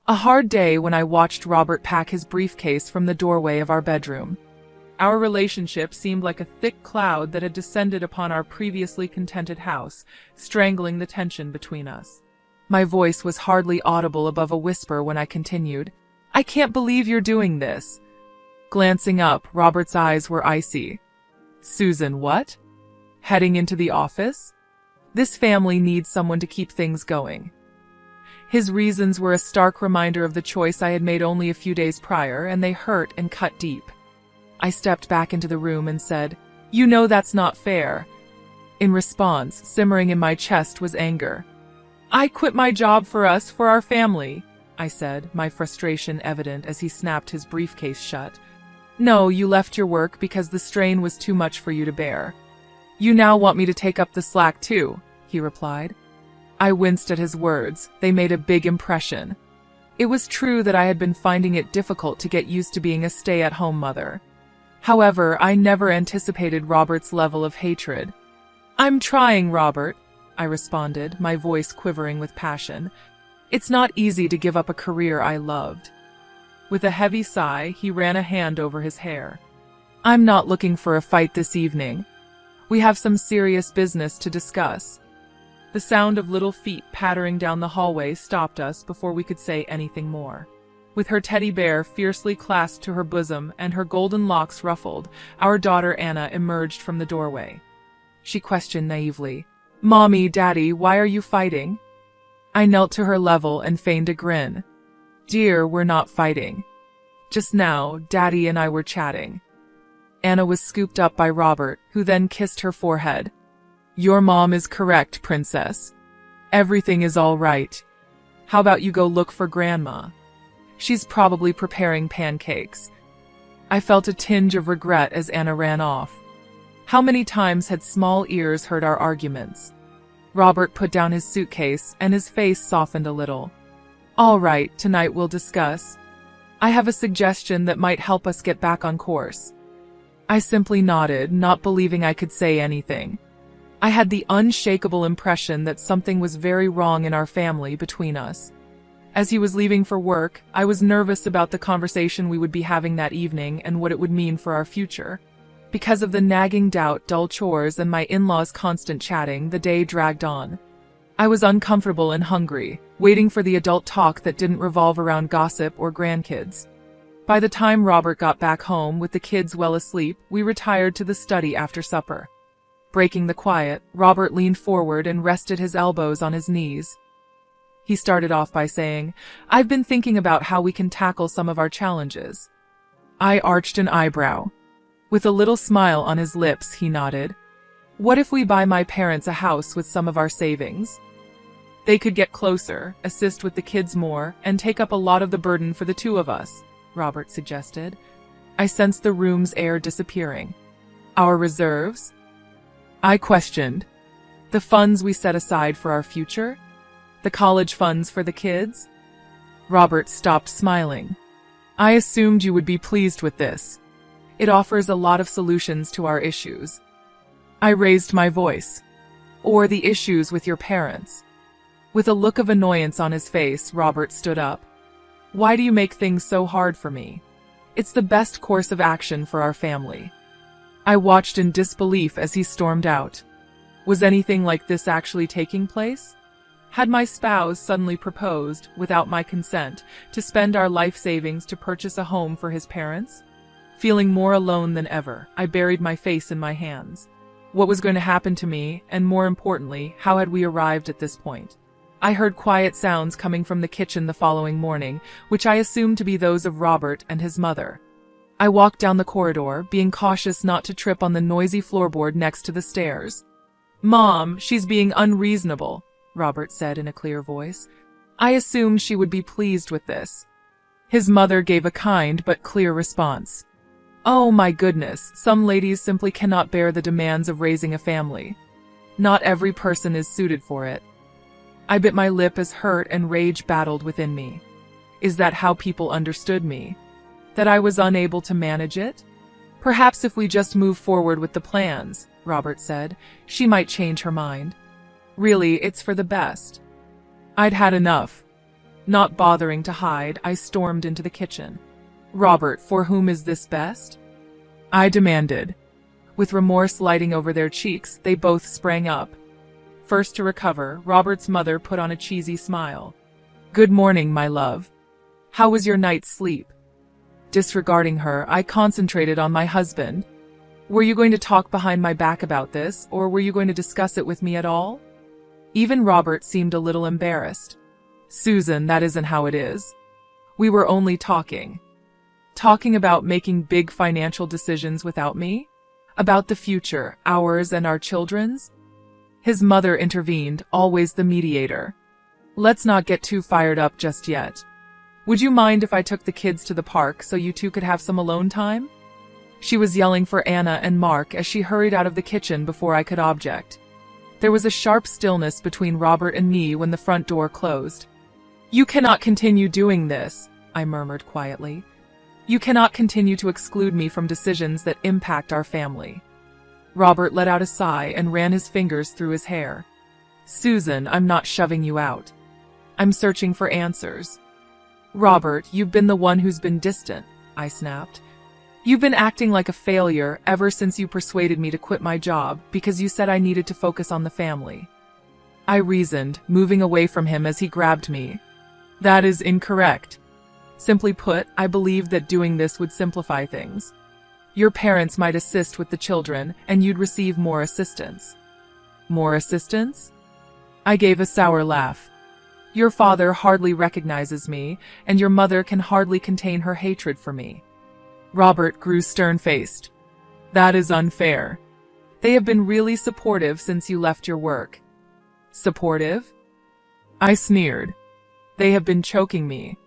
A hard day when I watched Robert pack his briefcase from the doorway of our bedroom. Our relationship seemed like a thick cloud that had descended upon our previously contented house, strangling the tension between us. My voice was hardly audible above a whisper when I continued, "I can't believe you're doing this." Glancing up, Robert's eyes were icy. "Susan, what? Heading into the office? This family needs someone to keep things going." His reasons were a stark reminder of the choice I had made only a few days prior, and they hurt and cut deep. I stepped back into the room and said, "You know that's not fair." In response, simmering in my chest was anger. "I quit my job for us, for our family," I said, my frustration evident as he snapped his briefcase shut. "No, you left your work because the strain was too much for you to bear. You now want me to take up the slack too," he replied. I winced at his words. They made a big impression. It was true that I had been finding it difficult to get used to being a stay-at-home mother. However, I never anticipated Robert's level of hatred. "I'm trying, Robert," I responded, my voice quivering with passion. "It's not easy to give up a career I loved." With a heavy sigh, he ran a hand over his hair. "I'm not looking for a fight this evening. We have some serious business to discuss." The sound of little feet pattering down the hallway stopped us before we could say anything more. With her teddy bear fiercely clasped to her bosom and her golden locks ruffled, our daughter Anna emerged from the doorway. She questioned naively, "Mommy, Daddy, why are you fighting?" I knelt to her level and feigned a grin. "Dear, we're not fighting. Just now, Daddy and I were chatting." Anna was scooped up by Robert, who then kissed her forehead. "Your mom is correct, Princess. Everything is all right. How about you go look for Grandma? She's probably preparing pancakes." I felt a tinge of regret as Anna ran off. How many times had small ears heard our arguments? Robert put down his suitcase, and his face softened a little. "All right, tonight we'll discuss. I have a suggestion that might help us get back on course." I simply nodded, not believing I could say anything. I had the unshakable impression that something was very wrong in our family between us. As he was leaving for work, I was nervous about the conversation we would be having that evening and what it would mean for our future. Because of the nagging doubt, dull chores, and my in-laws' constant chatting, the day dragged on. I was uncomfortable and hungry, waiting for the adult talk that didn't revolve around gossip or grandkids. By the time Robert got back home with the kids well asleep, we retired to the study after supper. Breaking the quiet, Robert leaned forward and rested his elbows on his knees. He started off by saying, "I've been thinking about how we can tackle some of our challenges." I arched an eyebrow. With a little smile on his lips, he nodded. "What if we buy my parents a house with some of our savings? They could get closer, assist with the kids more, and take up a lot of the burden for the two of us," Robert suggested. I sensed the room's air disappearing. "Our reserves?" I questioned. "The funds we set aside for our future? The college funds for the kids?" Robert stopped smiling. "I assumed you would be pleased with this. It offers a lot of solutions to our issues." I raised my voice. "Or the issues with your parents." With a look of annoyance on his face, Robert stood up. "Why do you make things so hard for me? It's the best course of action for our family." I watched in disbelief as he stormed out. Was anything like this actually taking place? Had my spouse suddenly proposed, without my consent, to spend our life savings to purchase a home for his parents? Feeling more alone than ever, I buried my face in my hands. What was going to happen to me, and more importantly, how had we arrived at this point? I heard quiet sounds coming from the kitchen the following morning, which I assumed to be those of Robert and his mother. I walked down the corridor, being cautious not to trip on the noisy floorboard next to the stairs. "Mom, she's being unreasonable," Robert said in a clear voice. I assumed she would be pleased with this. His mother gave a kind but clear response. "Oh my goodness, some ladies simply cannot bear the demands of raising a family. Not every person is suited for it." I bit my lip as hurt and rage battled within me. Is that how people understood me? That I was unable to manage it? "Perhaps if we just move forward with the plans," Robert said, "she might change her mind. Really, it's for the best." I'd had enough. Not bothering to hide, I stormed into the kitchen. "Robert, for whom is this best?" I demanded. With remorse lighting over their cheeks, they both sprang up. First to recover, Robert's mother put on a cheesy smile. "Good morning, my love. How was your night's sleep?" Disregarding her, I concentrated on my husband. "Were you going to talk behind my back about this, or were you going to discuss it with me at all?" Even Robert seemed a little embarrassed. "Susan, that isn't how it is. We were only talking. Talking about making big financial decisions without me? About the future, ours and our children's?" His mother intervened, always the mediator. "Let's not get too fired up just yet. Would you mind if I took the kids to the park so you two could have some alone time?" She was yelling for Anna and Mark as she hurried out of the kitchen before I could object. There was a sharp stillness between Robert and me when the front door closed. "You cannot continue doing this," I murmured quietly. "You cannot continue to exclude me from decisions that impact our family." Robert let out a sigh and ran his fingers through his hair. "Susan, I'm not shoving you out. I'm searching for answers." "Robert, you've been the one who's been distant," I snapped. "You've been acting like a failure ever since you persuaded me to quit my job because you said I needed to focus on the family." I reasoned, moving away from him as he grabbed me. "That is incorrect. Simply put, I believed that doing this would simplify things. Your parents might assist with the children, and you'd receive more assistance." "More assistance?" I gave a sour laugh. "Your father hardly recognizes me, and your mother can hardly contain her hatred for me." Robert grew stern-faced. "That is unfair. They have been really supportive since you left your work." "Supportive?" I sneered. "They have been choking me.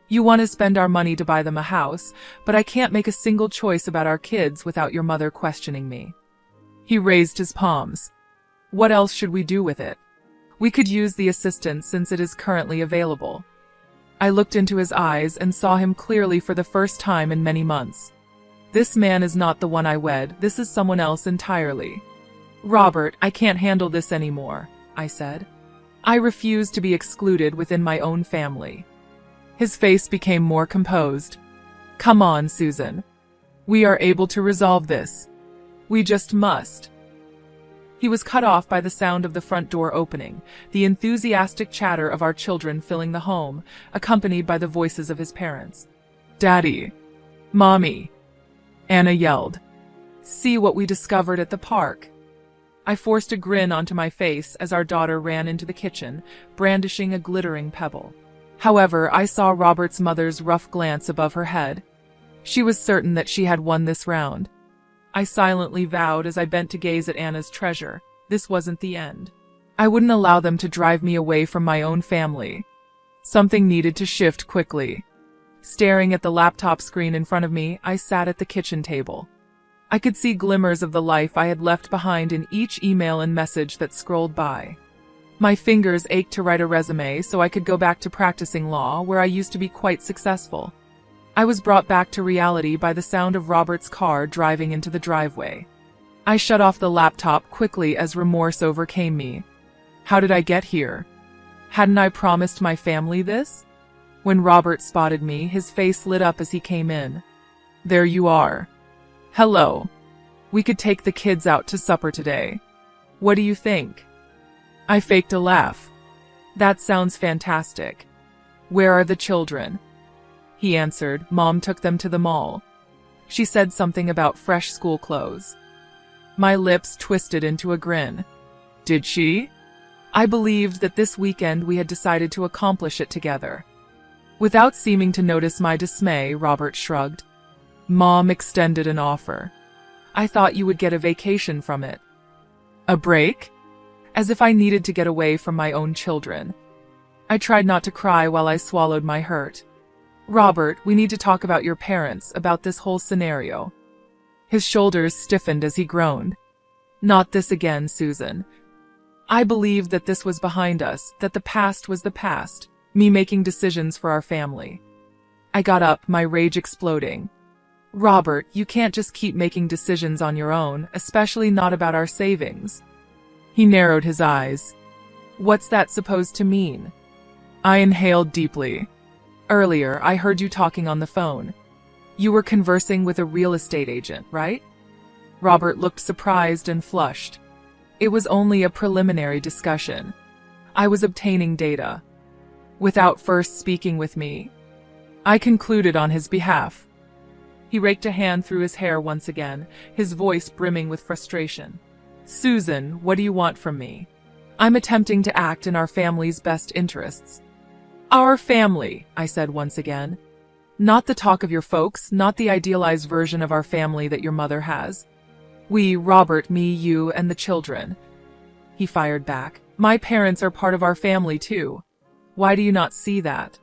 You want to spend our money to buy them a house, but I can't make a single choice about our kids without your mother questioning me." He raised his palms. "What else should we do with it? We could use the assistance since it is currently available." I looked into his eyes and saw him clearly for the first time in many months. "This man is not the one I wed, this is someone else entirely." "Robert, I can't handle this anymore," I said. "I refuse to be excluded within my own family." His face became more composed. "Come on, Susan. We are able to resolve this. We just must." He was cut off by the sound of the front door opening, the enthusiastic chatter of our children filling the home, accompanied by the voices of his parents. "Daddy! Mommy!" Anna yelled. "See what we discovered at the park." I forced a grin onto my face as our daughter ran into the kitchen, brandishing a glittering pebble. However, I saw Robert's mother's rough glance above her head. She was certain that she had won this round. I silently vowed as I bent to gaze at Anna's treasure, this wasn't the end. I wouldn't allow them to drive me away from my own family. Something needed to shift quickly. Staring at the laptop screen in front of me, I sat at the kitchen table. I could see glimmers of the life I had left behind in each email and message that scrolled by. My fingers ached to write a resume so I could go back to practicing law, where I used to be quite successful. I was brought back to reality by the sound of Robert's car driving into the driveway. I shut off the laptop quickly as remorse overcame me. How did I get here? Hadn't I promised my family this? When Robert spotted me, his face lit up as he came in. "There you are. Hello. We could take the kids out to supper today. What do you think?" I faked a laugh. "That sounds fantastic. Where are the children?" He answered, "Mom took them to the mall. She said something about fresh school clothes." My lips twisted into a grin. "Did she?" I believed that this weekend we had decided to accomplish it together. Without seeming to notice my dismay, Robert shrugged. "Mom extended an offer. I thought you would get a vacation from it." "A break?" As if I needed to get away from my own children. I tried not to cry while I swallowed my hurt. "Robert, we need to talk about your parents, about this whole scenario." His shoulders stiffened as he groaned. "Not this again, Susan. I believed that this was behind us, that the past was the past, me making decisions for our family." I got up, my rage exploding. "Robert, you can't just keep making decisions on your own, especially not about our savings." He narrowed his eyes. "What's that supposed to mean?" I inhaled deeply. Earlier, I heard you talking on the phone. You were conversing with a real estate agent, right? Robert looked surprised and flushed. It was only a preliminary discussion. I was obtaining data. Without first speaking with me, I concluded on his behalf. He raked a hand through his hair once again, his voice brimming with frustration. Susan, what do you want from me? I'm attempting to act in our family's best interests. Our family, I said once again. Not the talk of your folks, not the idealized version of our family that your mother has. We, Robert, me, you, and the children. He fired back. My parents are part of our family too. Why do you not see that?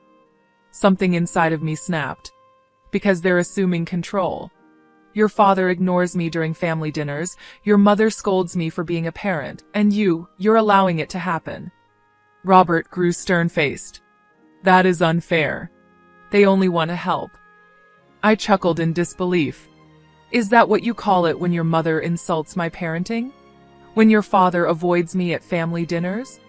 Something inside of me snapped. Because they're assuming control. Your father ignores me during family dinners, your mother scolds me for being a parent, and you're allowing it to happen. Robert grew stern-faced. That is unfair. They only want to help. I chuckled in disbelief. Is that what you call it when your mother insults my parenting? When your father avoids me at family dinners?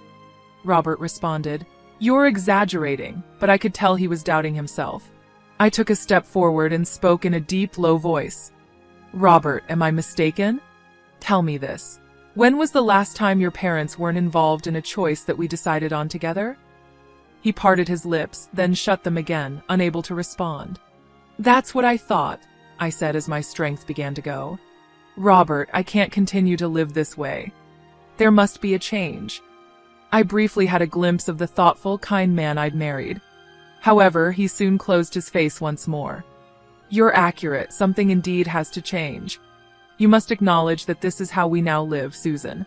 Robert responded. You're exaggerating, but I could tell he was doubting himself. I took a step forward and spoke in a deep, low voice. Robert, am I mistaken? Tell me this. When was the last time your parents weren't involved in a choice that we decided on together? He parted his lips, then shut them again, unable to respond. That's what I thought, I said as my strength began to go. Robert, I can't continue to live this way. There must be a change. I briefly had a glimpse of the thoughtful, kind man I'd married. However, he soon closed his face once more. You're accurate, something indeed has to change. You must acknowledge that this is how we now live, Susan.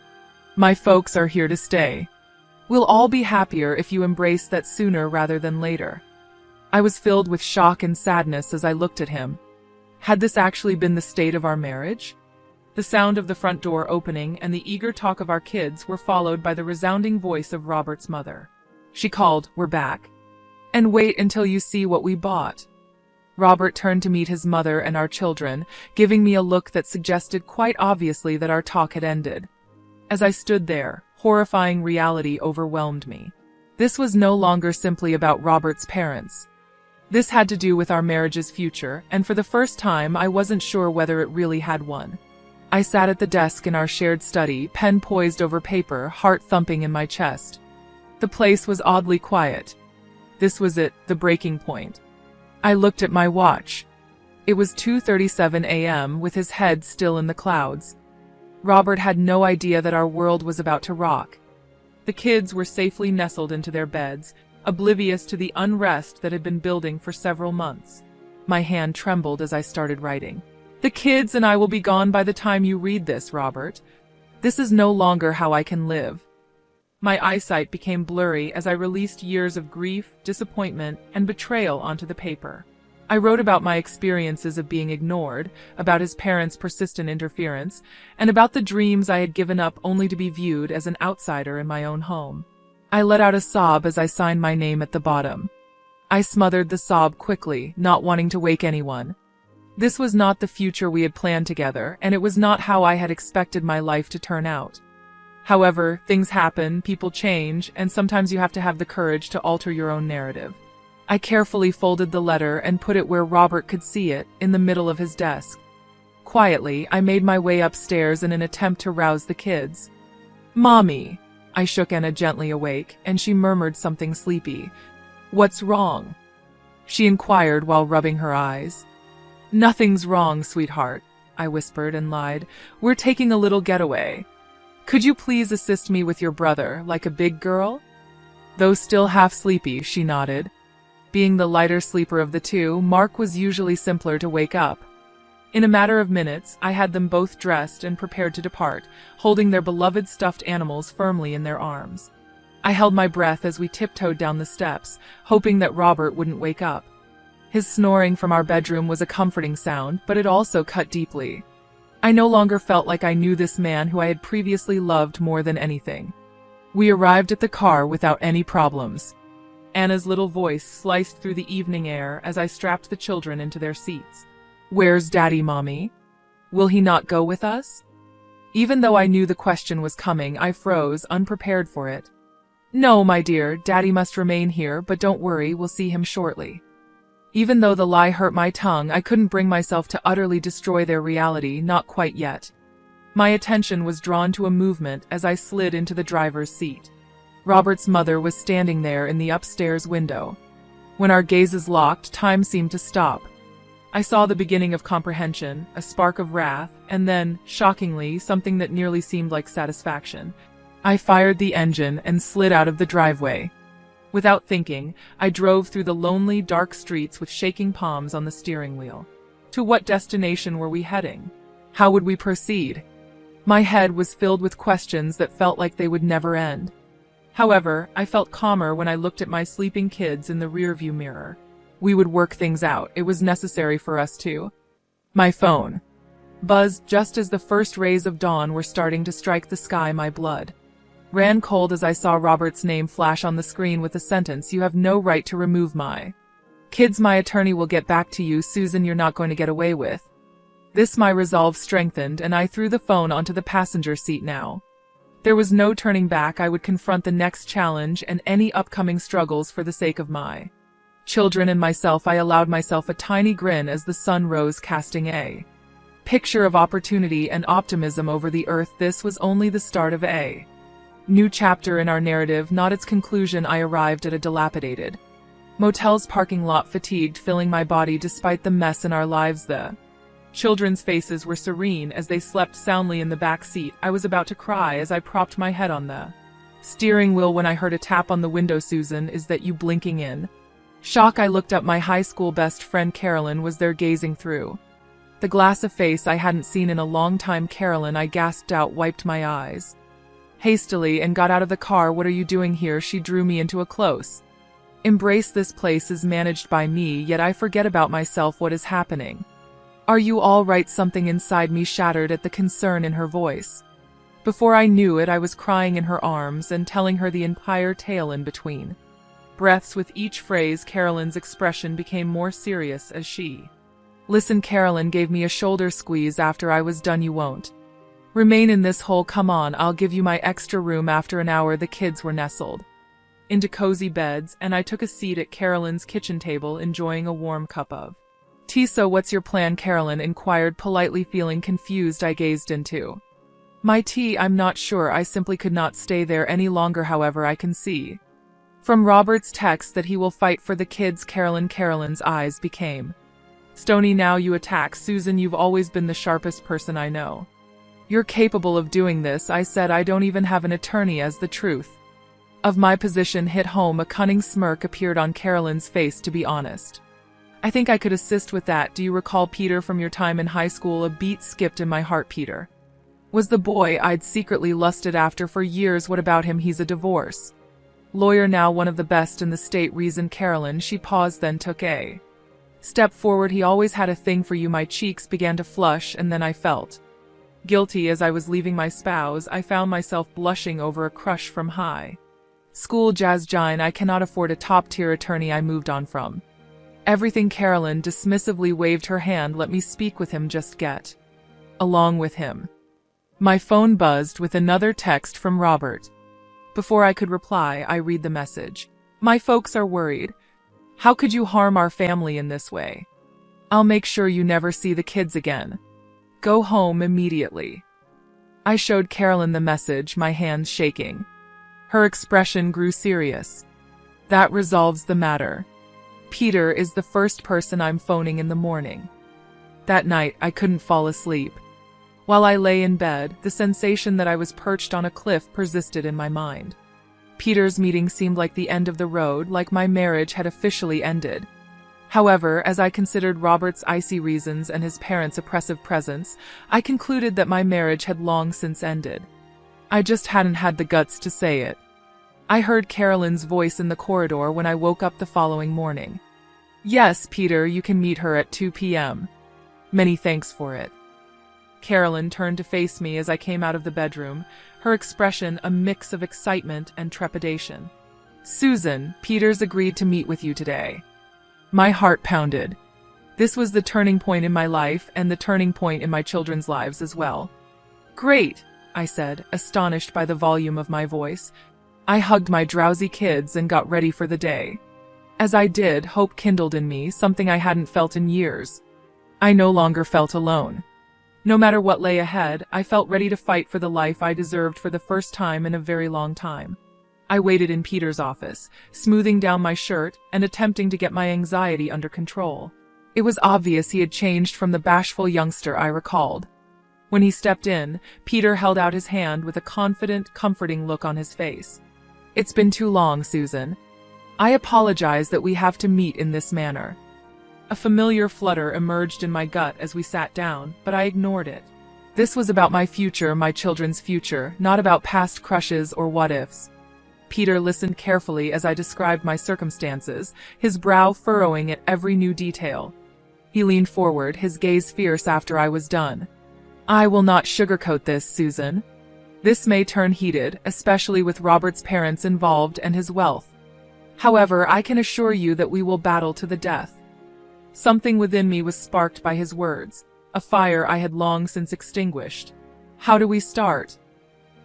My folks are here to stay. We'll all be happier if you embrace that sooner rather than later. I was filled with shock and sadness as I looked at him. Had this actually been the state of our marriage? The sound of the front door opening and the eager talk of our kids were followed by the resounding voice of Robert's mother. She called, "We're back. And wait until you see what we bought." Robert turned to meet his mother and our children, giving me a look that suggested quite obviously that our talk had ended. As I stood there, horrifying reality overwhelmed me. This was no longer simply about Robert's parents. This had to do with our marriage's future, and for the first time I wasn't sure whether it really had one. I sat at the desk in our shared study, pen poised over paper, heart thumping in my chest. The place was oddly quiet. This was it, the breaking point. I looked at my watch. It was 2:37 a.m. with his head still in the clouds. Robert had no idea that our world was about to rock. The kids were safely nestled into their beds, oblivious to the unrest that had been building for several months. My hand trembled as I started writing. The kids and I will be gone by the time you read this, Robert. This is no longer how I can live. My eyesight became blurry as I released years of grief, disappointment, and betrayal onto the paper. I wrote about my experiences of being ignored, about his parents' persistent interference, and about the dreams I had given up only to be viewed as an outsider in my own home. I let out a sob as I signed my name at the bottom. I smothered the sob quickly, not wanting to wake anyone. This was not the future we had planned together, and it was not how I had expected my life to turn out. However, things happen, people change, and sometimes you have to have the courage to alter your own narrative. I carefully folded the letter and put it where Robert could see it, in the middle of his desk. Quietly, I made my way upstairs in an attempt to rouse the kids. "Mommy!" I shook Anna gently awake, and she murmured something sleepy. "What's wrong?" she inquired while rubbing her eyes. "Nothing's wrong, sweetheart," I whispered and lied. "We're taking a little getaway. Could you please assist me with your brother, like a big girl?" Though still half sleepy, she nodded. Being the lighter sleeper of the two, Mark was usually simpler to wake up. In a matter of minutes, I had them both dressed and prepared to depart, holding their beloved stuffed animals firmly in their arms. I held my breath as we tiptoed down the steps, hoping that Robert wouldn't wake up. His snoring from our bedroom was a comforting sound, but it also cut deeply. I no longer felt like I knew this man who I had previously loved more than anything. We arrived at the car without any problems. Anna's little voice sliced through the evening air as I strapped the children into their seats. "Where's Daddy, Mommy? Will he not go with us?" Even though I knew the question was coming, I froze, unprepared for it. No, my dear, Daddy must remain here, but don't worry, we'll see him shortly. Even though the lie hurt my tongue, I couldn't bring myself to utterly destroy their reality, not quite yet. My attention was drawn to a movement as I slid into the driver's seat. Robert's mother was standing there in the upstairs window. When our gazes locked, time seemed to stop. I saw the beginning of comprehension, a spark of wrath, and then, shockingly, something that nearly seemed like satisfaction. I fired the engine and slid out of the driveway. Without thinking, I drove through the lonely, dark streets with shaking palms on the steering wheel. To what destination were we heading? How would we proceed? My head was filled with questions that felt like they would never end. However, I felt calmer when I looked at my sleeping kids in the rearview mirror. We would work things out. It was necessary for us to. My phone buzzed just as the first rays of dawn were starting to strike the sky. My blood ran cold as I saw Robert's name flash on the screen with the sentence, "You have no right to remove my kids. My attorney will get back to you, Susan. You're not going to get away with this." My resolve strengthened, and I threw the phone onto the passenger seat. Now there was no turning back. I would confront the next challenge and any upcoming struggles for the sake of my children and myself. I allowed myself a tiny grin as the sun rose, casting a picture of opportunity and optimism over the earth. This was only the start of a new chapter in our narrative, not its conclusion. I arrived at a dilapidated motel's parking lot, fatigued filling my body despite the mess in our lives. The children's faces were serene as they slept soundly in the back seat. I was about to cry as I propped my head on the steering wheel when I heard a tap on the window. "Susan, is that you?" Blinking in shock, I looked up. My high school best friend Carolyn was there, gazing through the glass, a face I hadn't seen in a long time. "Carolyn," I gasped out, wiped my eyes hastily, and got out of the car. "What are you doing here?" She drew me into a close embrace. "This place is managed by me, yet I forget about myself. What is happening? Are you all right?" Something inside me shattered at the concern in her voice. Before I knew it, I was crying in her arms and telling her the entire tale in between breaths. With each phrase, Carolyn's expression became more serious as she listened. Carolyn gave me a shoulder squeeze after I was done. "You won't remain in this hole. Come on, I'll give you my extra room." After an hour, the kids were nestled into cozy beds, and I took a seat at Carolyn's kitchen table, enjoying a warm cup of tea. "So what's your plan?" Carolyn inquired politely. Feeling confused, I gazed into my tea. "I'm not sure. I simply could not stay there any longer. However, I can see from Robert's text that he will fight for the kids." Carolyn's eyes became stony. "Now you attack. Susan, you've always been the sharpest person I know. You're capable of doing this," I said. "I don't even have an attorney." As the truth of my position hit home, a cunning smirk appeared on Carolyn's face. "To be honest, I think I could assist with that. Do you recall Peter from your time in high school?" A beat skipped in my heart. Peter was the boy I'd secretly lusted after for years. "What about him?" "He's a divorce lawyer now, one of the best in the state," reasoned Carolyn. She paused, then took a step forward. "He always had a thing for you." My cheeks began to flush, and then I felt guilty. As I was leaving my spouse, I found myself blushing over a crush from high school. "Jazz Jine, I cannot afford a top-tier attorney." I moved on from everything. Carolyn dismissively waved her hand. "Let me speak with him. Just get along with him." My phone buzzed with another text from Robert. Before I could reply, I read the message. "My folks are worried. How could you harm our family in this way? I'll make sure you never see the kids again. Go home immediately." I showed Carolyn the message, my hands shaking. Her expression grew serious. "That resolves the matter. Peter is the first person I'm phoning in the morning." That night, I couldn't fall asleep. While I lay in bed, the sensation that I was perched on a cliff persisted in my mind. Peter's meeting seemed like the end of the road, like my marriage had officially ended. However, as I considered Robert's icy reasons and his parents' oppressive presence, I concluded that my marriage had long since ended. I just hadn't had the guts to say it. I heard Carolyn's voice in the corridor when I woke up the following morning. "Yes, Peter, you can meet her at 2 p.m. Many thanks for it." Carolyn turned to face me as I came out of the bedroom, her expression a mix of excitement and trepidation. "Susan, Peter's agreed to meet with you today." My heart pounded. This was the turning point in my life and the turning point in my children's lives as well. "Great," I said, astonished by the volume of my voice. I hugged my drowsy kids and got ready for the day. As I did, hope kindled in me, something I hadn't felt in years. I no longer felt alone. No matter what lay ahead, I felt ready to fight for the life I deserved for the first time in a very long time. I waited in Peter's office, smoothing down my shirt and attempting to get my anxiety under control. It was obvious he had changed from the bashful youngster I recalled. When he stepped in, Peter held out his hand with a confident, comforting look on his face. "It's been too long, Susan. I apologize that we have to meet in this manner." A familiar flutter emerged in my gut as we sat down, but I ignored it. This was about my future, my children's future, not about past crushes or what-ifs. Peter listened carefully as I described my circumstances, his brow furrowing at every new detail. He leaned forward, his gaze fierce after I was done. "I will not sugarcoat this, Susan. This may turn heated, especially with Robert's parents involved and his wealth. However, I can assure you that we will battle to the death." Something within me was sparked by his words, a fire I had long since extinguished. "How do we start?"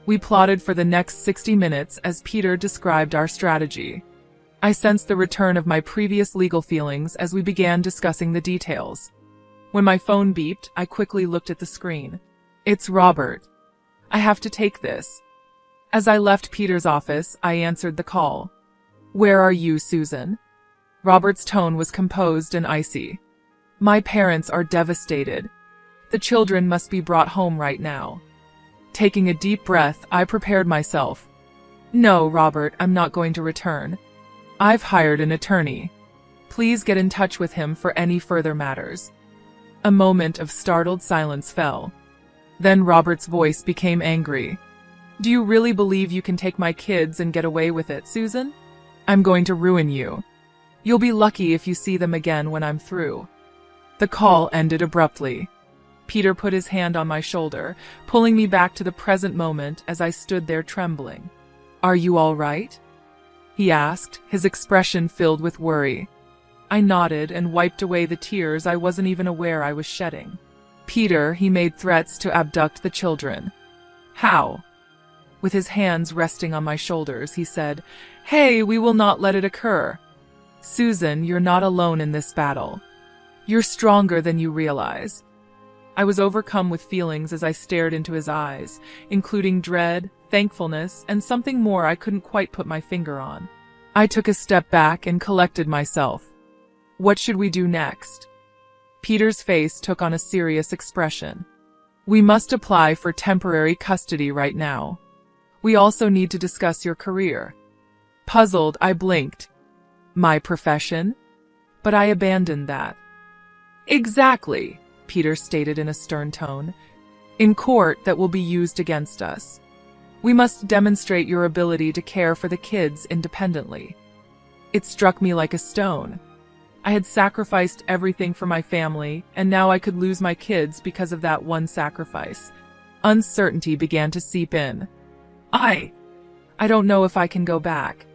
We plotted for the next 60 minutes as Peter described our strategy. I sensed the return of my previous legal feelings as we began discussing the details. When my phone beeped, I quickly looked at the screen. "It's Robert. I have to take this." As I left Peter's office, I answered the call. "Where are you, Susan?" Robert's tone was composed and icy. "My parents are devastated. The children must be brought home right now." Taking a deep breath, I prepared myself. "No, Robert, I'm not going to return. I've hired an attorney. Please get in touch with him for any further matters." A moment of startled silence fell. Then Robert's voice became angry. "Do you really believe you can take my kids and get away with it, Susan? I'm going to ruin you. You'll be lucky if you see them again when I'm through." The call ended abruptly. Peter put his hand on my shoulder, pulling me back to the present moment as I stood there trembling. "Are you all right?" he asked, his expression filled with worry. I nodded and wiped away the tears I wasn't even aware I was shedding. "Peter, he made threats to abduct the children." "How?" With his hands resting on my shoulders, he said, "Hey, we will not let it occur. Susan, you're not alone in this battle. You're stronger than you realize." I was overcome with feelings as I stared into his eyes, including dread, thankfulness, and something more I couldn't quite put my finger on. I took a step back and collected myself. "What should we do next?" Peter's face took on a serious expression. "We must apply for temporary custody right now. We also need to discuss your career." Puzzled, I blinked. "My profession?" But I abandoned that. "Exactly," Peter stated in a stern tone. "In court, that will be used against us. We must demonstrate your ability to care for the kids independently." It struck me like a stone. I had sacrificed everything for my family, and now I could lose my kids because of that one sacrifice. Uncertainty began to seep in. I don't know if I can go back."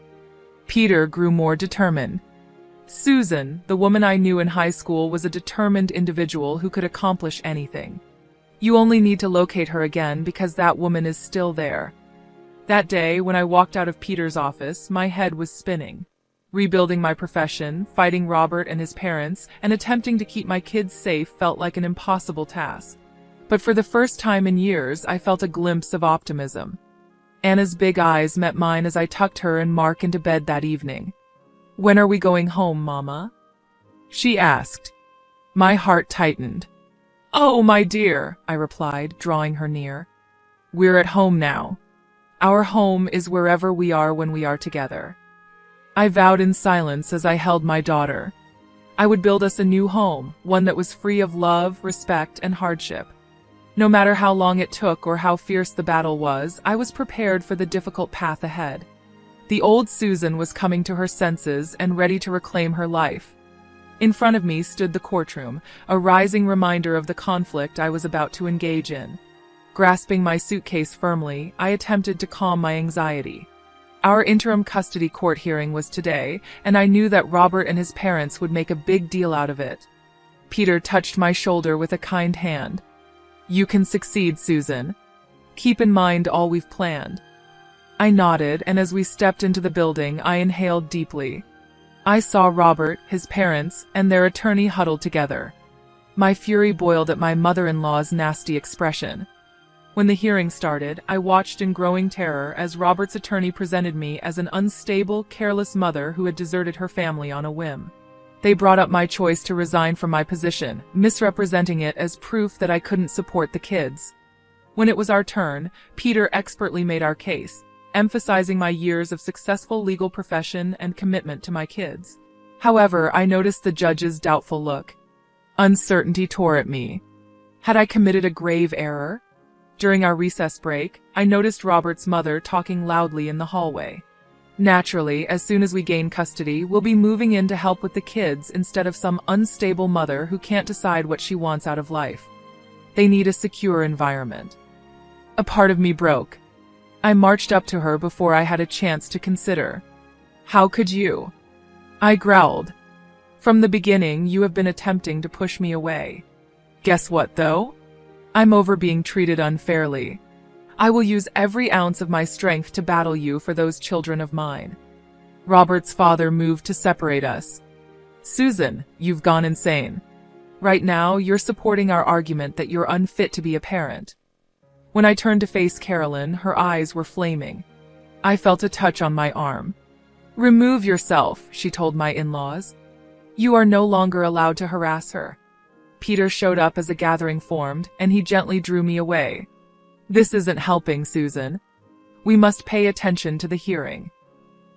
Peter grew more determined. "Susan, the woman I knew in high school, was a determined individual who could accomplish anything. You only need to locate her again because that woman is still there." That day, when I walked out of Peter's office, my head was spinning. Rebuilding my profession, fighting Robert and his parents, and attempting to keep my kids safe felt like an impossible task. But for the first time in years, I felt a glimpse of optimism. Anna's big eyes met mine as I tucked her and Mark into bed that evening. "When are we going home, Mama?" she asked. My heart tightened. "Oh, my dear," I replied, drawing her near. "We're at home now. Our home is wherever we are when we are together." I vowed in silence as I held my daughter. I would build us a new home, one that was free of love, respect, and hardship. No matter how long it took or how fierce the battle was, I was prepared for the difficult path ahead. The old Susan was coming to her senses and ready to reclaim her life. In front of me stood the courtroom, a rising reminder of the conflict I was about to engage in. Grasping my suitcase firmly, I attempted to calm my anxiety. Our interim custody court hearing was today, and I knew that Robert and his parents would make a big deal out of it. Peter touched my shoulder with a kind hand. "You can succeed, Susan. Keep in mind all we've planned." I nodded, and as we stepped into the building, I inhaled deeply. I saw Robert, his parents, and their attorney huddled together. My fury boiled at my mother-in-law's nasty expression. When the hearing started, I watched in growing terror as Robert's attorney presented me as an unstable, careless mother who had deserted her family on a whim. They brought up my choice to resign from my position, misrepresenting it as proof that I couldn't support the kids. When it was our turn, Peter expertly made our case, emphasizing my years of successful legal profession and commitment to my kids. However, I noticed the judge's doubtful look. Uncertainty tore at me. Had I committed a grave error? During our recess break, I noticed Robert's mother talking loudly in the hallway. Naturally, as soon as we gain custody, we'll be moving in to help with the kids instead of some unstable mother who can't decide what she wants out of life. They need a secure environment. A part of me broke. I marched up to her before I had a chance to consider. How could you? I growled. From the beginning, you have been attempting to push me away. Guess what, though? I'm over being treated unfairly. I will use every ounce of my strength to battle you for those children of mine. Robert's father moved to separate us. Susan, you've gone insane. Right now, you're supporting our argument that you're unfit to be a parent. When I turned to face Carolyn, her eyes were flaming. I felt a touch on my arm. Remove yourself, she told my in-laws. You are no longer allowed to harass her. Peter showed up as a gathering formed, and he gently drew me away. This isn't helping, Susan. We must pay attention to the hearing.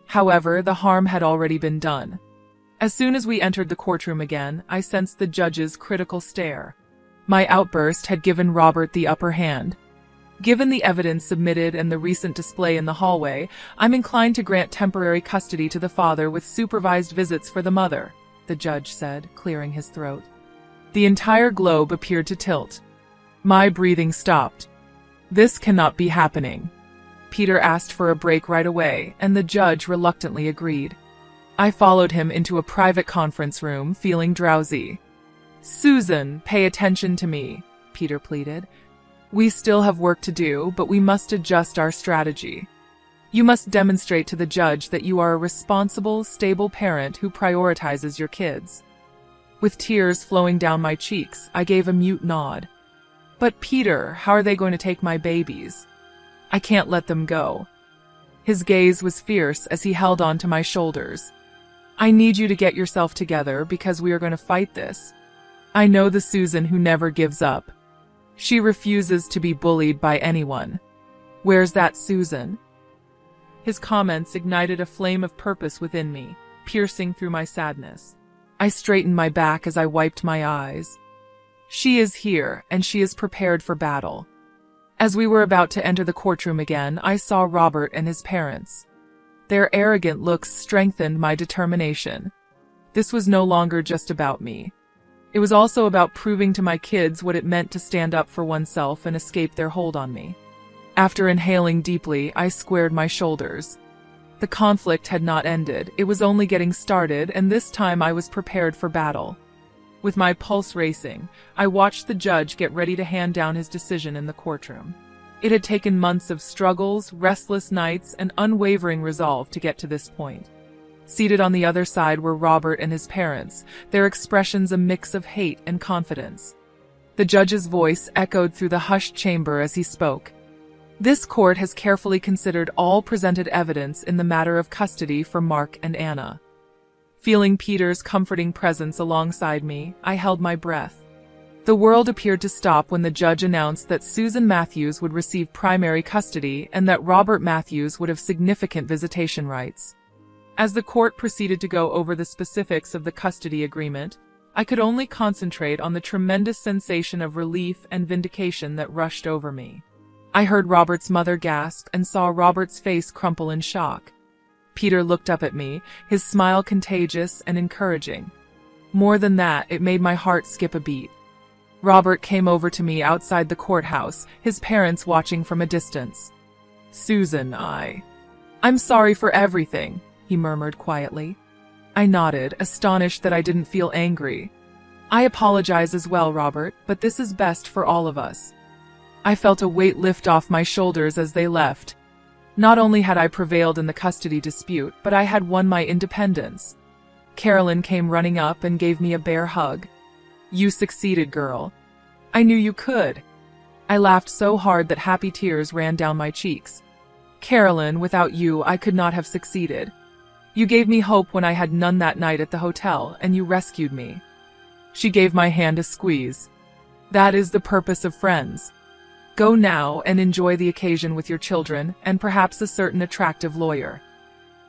However, the harm had already been done. As soon as we entered the courtroom again, I sensed the judge's critical stare. My outburst had given Robert the upper hand. Given the evidence submitted and the recent display in the hallway, I'm inclined to grant temporary custody to the father with supervised visits for the mother, the judge said, clearing his throat. The entire globe appeared to tilt. My breathing stopped. This cannot be happening. Peter asked for a break right away, and the judge reluctantly agreed. I followed him into a private conference room, feeling drowsy. Susan, pay attention to me, Peter pleaded. We still have work to do, but we must adjust our strategy. You must demonstrate to the judge that you are a responsible, stable parent who prioritizes your kids. With tears flowing down my cheeks, I gave a mute nod. But Peter, how are they going to take my babies? I can't let them go. His gaze was fierce as he held on to my shoulders. I need you to get yourself together because we are going to fight this. I know the Susan who never gives up. She refuses to be bullied by anyone. Where's that Susan? His comments ignited a flame of purpose within me, piercing through my sadness. I straightened my back as I wiped my eyes. She is here, and she is prepared for battle. As we were about to enter the courtroom again, I saw Robert and his parents. Their arrogant looks strengthened my determination. This was no longer just about me. It was also about proving to my kids what it meant to stand up for oneself and escape their hold on me. After inhaling deeply, I squared my shoulders. The conflict had not ended, it was only getting started, and this time I was prepared for battle. With my pulse racing, I watched the judge get ready to hand down his decision in the courtroom. It had taken months of struggles, restless nights, and unwavering resolve to get to this point. Seated on the other side were Robert and his parents, their expressions a mix of hate and confidence. The judge's voice echoed through the hushed chamber as he spoke. This court has carefully considered all presented evidence in the matter of custody for Mark and Anna. Feeling Peter's comforting presence alongside me, I held my breath. The world appeared to stop when the judge announced that Susan Matthews would receive primary custody and that Robert Matthews would have significant visitation rights. As the court proceeded to go over the specifics of the custody agreement, I could only concentrate on the tremendous sensation of relief and vindication that rushed over me. I heard Robert's mother gasp and saw Robert's face crumple in shock. Peter looked up at me, his smile contagious and encouraging. More than that, it made my heart skip a beat. Robert came over to me outside the courthouse, his parents watching from a distance. Susan, I'm sorry for everything, he murmured quietly. I nodded, astonished that I didn't feel angry. I apologize as well, Robert, but this is best for all of us. I felt a weight lift off my shoulders as they left. Not only had I prevailed in the custody dispute, but I had won my independence. Carolyn came running up and gave me a bear hug. "You succeeded, girl. I knew you could." I laughed so hard that happy tears ran down my cheeks. "Carolyn, without you, I could not have succeeded. You gave me hope when I had none that night at the hotel, and you rescued me." She gave my hand a squeeze. "That is the purpose of friends. Go now and enjoy the occasion with your children and perhaps a certain attractive lawyer."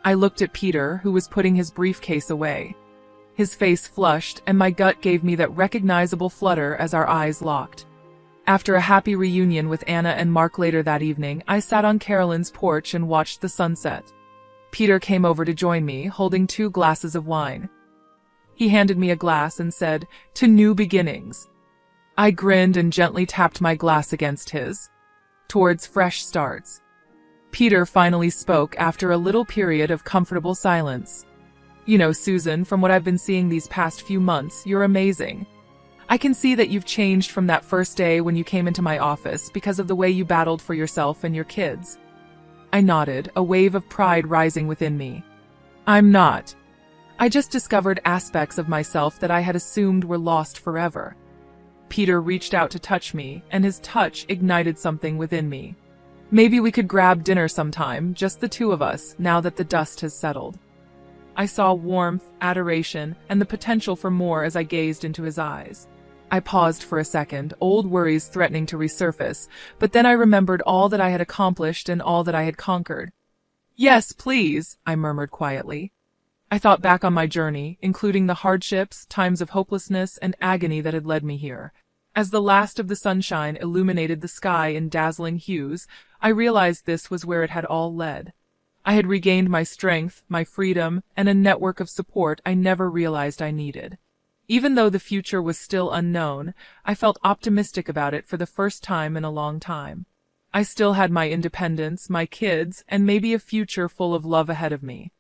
I looked at Peter, who was putting his briefcase away. His face flushed, and my gut gave me that recognizable flutter as our eyes locked. After a happy reunion with Anna and Mark later that evening, I sat on Carolyn's porch and watched the sunset. Peter came over to join me, holding 2 glasses of wine. He handed me a glass and said, "To new beginnings." I grinned and gently tapped my glass against his. "Towards fresh starts." Peter finally spoke after a little period of comfortable silence. "You know, Susan, from what I've been seeing these past few months, you're amazing. I can see that you've changed from that first day when you came into my office because of the way you battled for yourself and your kids." I nodded, a wave of pride rising within me. "I'm not. I just discovered aspects of myself that I had assumed were lost forever." Peter reached out to touch me, and his touch ignited something within me. "Maybe we could grab dinner sometime, just the 2 of us, now that the dust has settled." I saw warmth, adoration, and the potential for more as I gazed into his eyes. I paused for a second, old worries threatening to resurface, but then I remembered all that I had accomplished and all that I had conquered. "Yes, please," I murmured quietly. I thought back on my journey, including the hardships, times of hopelessness, and agony that had led me here. As the last of the sunshine illuminated the sky in dazzling hues, I realized this was where it had all led. I had regained my strength, my freedom, and a network of support I never realized I needed. Even though the future was still unknown, I felt optimistic about it for the first time in a long time. I still had my independence, my kids, and maybe a future full of love ahead of me.